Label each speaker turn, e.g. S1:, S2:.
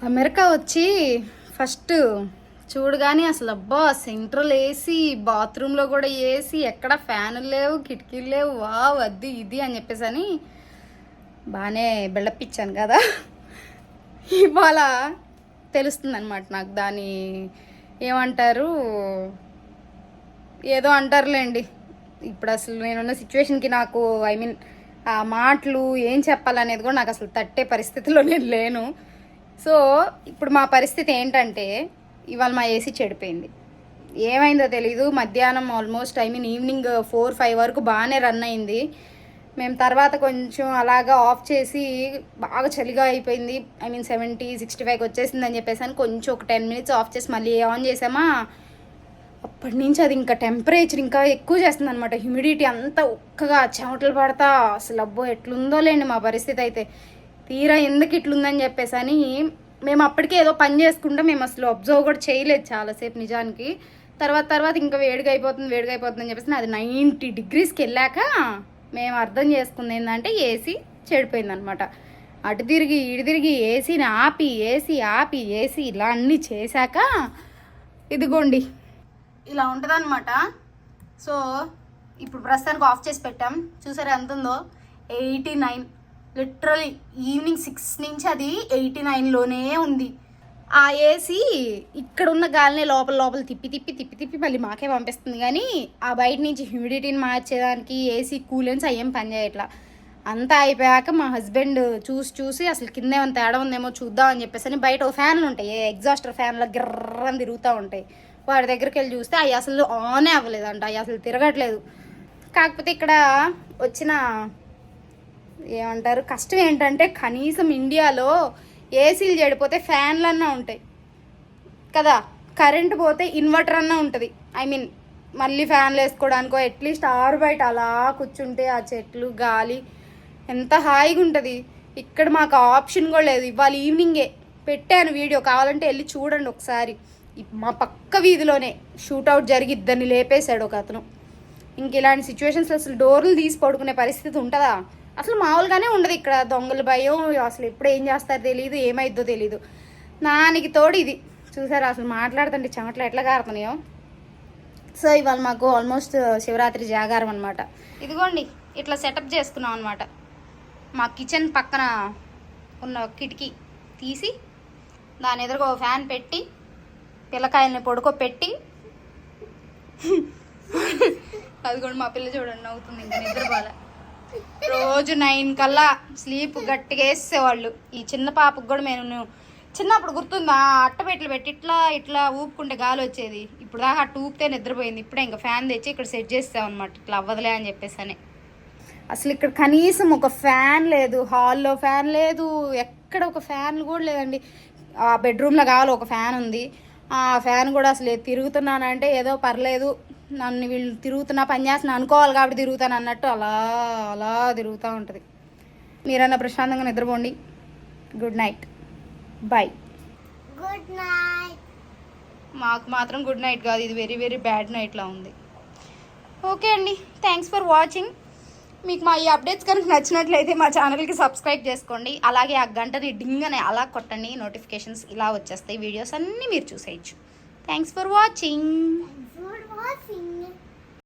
S1: America వచ్చి first చూడగానే అసలు అబ్బా సెంట్రల్ ఏసీ, బాత్రూంలో కూడా ఏసీ, ఎక్కడ ఫ్యాన్లు లేవు, కిటికీలు లేవు, వావ్ అది ఇది అని చెప్పేసి అని బాగానే బిల్డప్ ఇచ్చాను కదా. ఇవాళ తెలుస్తుంది అనమాట నాకు దాని ఏమంటారు, ఏదో అంటారులేండి. ఇప్పుడు అసలు నేనున్న సిచ్యువేషన్కి నాకు ఆ మాటలు ఏం చెప్పాలనేది కూడా నాకు అసలు తట్టే పరిస్థితిలో నేను లేను. సో ఇప్పుడు మా పరిస్థితి ఏంటంటే, ఇవాళ మా ఏసీ చెడిపోయింది. ఏమైందో తెలీదు. మధ్యాహ్నం ఆల్మోస్ట్ ఈవినింగ్ 4-5 వరకు బాగానే రన్ అయింది. మేము తర్వాత కొంచెం అలాగా ఆఫ్ చేసి బాగా చలిగా అయిపోయింది, 70-65కి వచ్చేసింది అని చెప్పేసి అని కొంచెం ఒక 10 minutes ఆఫ్ చేసి మళ్ళీ ఆన్ చేసామా, అప్పటి నుంచి అది ఇంకా టెంపరేచర్ ఇంకా ఎక్కువ చేస్తుంది అనమాట. హ్యూమిడిటీ అంతా ఒక్కగా చెమటలు పడతా అసలు అబ్బో ఎట్లుందో లేండి మా పరిస్థితి అయితే. తీరా ఎందుకు ఇట్లుందని చెప్పేసి అని మేము అప్పటికే ఏదో పని చేసుకుంటే మేము అసలు అబ్జర్వ్ కూడా చేయలేదు చాలాసేపు నిజానికి. తర్వాత ఇంకా వేడిగా అయిపోతుంది అని చెప్పేసి అది 90 degreesకి వెళ్ళాక మేము అర్థం చేసుకుంది ఏంటంటే ఏసీ చెడిపోయింది అనమాట. అటు తిరిగి ఇటు తిరిగి ఏసీని ఆపి ఏసీ ఇలా అన్నీ చేశాక ఇదిగోండి ఇలా ఉంటుంది అనమాట. సో ఇప్పుడు ప్రస్తుతానికి ఆఫ్ చేసి పెట్టాం. చూసారా ఎంత ఉందో, 89. లిటరలీ ఈవినింగ్ 6 నుంచి అది 89లోనే ఉంది. ఆ ఏసీ ఇక్కడ ఉన్న గాలిని లోపల తిప్పి మళ్ళీ మాకే పంపిస్తుంది. కానీ ఆ బయట నుంచి హ్యూమిడిటీని మార్చేదానికి ఏసీ కూలెన్స్ అయ్యేం పని చేయట్లా. అంతా అయిపోయాక మా హస్బెండ్ చూసి అసలు కింద ఏమైనా తేడా ఉందేమో చూద్దామని చెప్పేసి అని బయట ఒక ఫ్యాన్లు ఉంటాయి, ఎగ్జాస్టర్ ఫ్యాన్లో గిర్రని తిరుగుతూ ఉంటాయి. వాడి దగ్గరికి వెళ్ళి చూస్తే అవి అసలు ఆనే అవ్వలేదంట, అవి అసలు తిరగట్లేదు. కాకపోతే ఇక్కడ వచ్చిన ఏమంటారు కష్టం ఏంటంటే, కనీసం ఇండియాలో ఏసీలు చెడిపోతే ఫ్యాన్లన్నా ఉంటాయి కదా, కరెంటు పోతే ఇన్వర్టర్ అన్నా ఉంటుంది. మళ్ళీ ఫ్యాన్లు వేసుకోవడానికో అట్లీస్ట్ ఆరు బయట అలా కూర్చుంటే ఆ చెట్లు గాలి ఎంత హాయిగా ఉంటుంది. ఇక్కడ మాకు ఆప్షన్ కూడా లేదు. ఇవాళ ఈవినింగే పెట్టాను వీడియో, కావాలంటే వెళ్ళి చూడండి ఒకసారి. మా పక్క వీధిలోనే షూట్అవుట్ జరిగి ఇద్దరిని లేపేశాడు ఒక అతను. ఇంక ఇలాంటి సిచ్యువేషన్స్లో అసలు డోర్లు తీసి పడుకునే పరిస్థితి ఉంటుందా? అసలు మామూలుగానే ఉండదు ఇక్కడ. దొంగల భయం, అసలు ఎప్పుడు ఏం చేస్తారో తెలియదు, ఏమైద్దో తెలీదు. దానికి తోడు ఇది చూసారా, అసలు మాట్లాడుతుంటే చెమట్లు ఎట్లా కారుతున్నాయో. సో ఇవాళ మాకు ఆల్మోస్ట్ శివరాత్రి జాగారం అనమాట. ఇదిగోండి ఇట్లా సెటప్ చేసుకున్నాం అనమాట. మా కిచెన్ పక్కన ఉన్న కిటికీ తీసి దాని ఎదురుగా ఒక ఫ్యాన్ పెట్టి పిల్లకాయల్ని పడుకోపెట్టి, అది కూడా మా పిల్ల చూడండి నవ్వుతుంది, ఇంకా నిద్రపోలే. రోజు 9 కల్లా స్లీప్ గట్టిగా వేసేవాళ్ళు. ఈ చిన్న పాపకు కూడా నేను చిన్నప్పుడు గుర్తుందా, అట్టపెట్టలు పెట్టి ఇట్లా ఊపుకుంటే గాలి వచ్చేది. ఇప్పుడు దాకా అట్టు ఊపితే నిద్రపోయింది. ఇప్పుడే ఇంకా ఫ్యాన్ తెచ్చి ఇక్కడ సెట్ చేస్తామన్నమాట, ఇట్లా అవ్వదులే అని చెప్పేసి అని. అసలు ఇక్కడ కనీసం ఒక ఫ్యాన్ లేదు, హాల్లో ఫ్యాన్ లేదు, ఎక్కడ ఒక ఫ్యాన్ కూడా లేదండి. ఆ బెడ్రూమ్లో కావాలి ఒక ఫ్యాన్ ఉంది. ఆ ఫ్యాన్ కూడా అసలు తిరుగుతున్నానంటే ఏదో పర్లేదు, నన్ను వీళ్ళు తిరుగుతున్నా పని చేస్తున్నా అనుకోవాలి కాబట్టి తిరుగుతాను అన్నట్టు అలా తిరుగుతూ ఉంటుంది. మీరన్నా ప్రశాంతంగా నిద్రపోండి. Good night, bye.
S2: Good night.
S1: మాకు మాత్రం గుడ్ నైట్ కాదు, ఇది వెరీ వెరీ బ్యాడ్ నైట్లా ఉంది. ఓకే అండి, థ్యాంక్స్ ఫర్ వాచింగ్. మీకు మా ఈ అప్డేట్స్ కనుక నచ్చినట్లయితే మా ఛానల్కి సబ్స్క్రైబ్ చేసుకోండి. అలాగే ఆ గంటని డింగ్ అని అలా కొట్టండి, నోటిఫికేషన్స్ ఇలా వచ్చేస్తాయి, వీడియోస్ అన్నీ మీరు చూసేయచ్చు. Thanks for watching.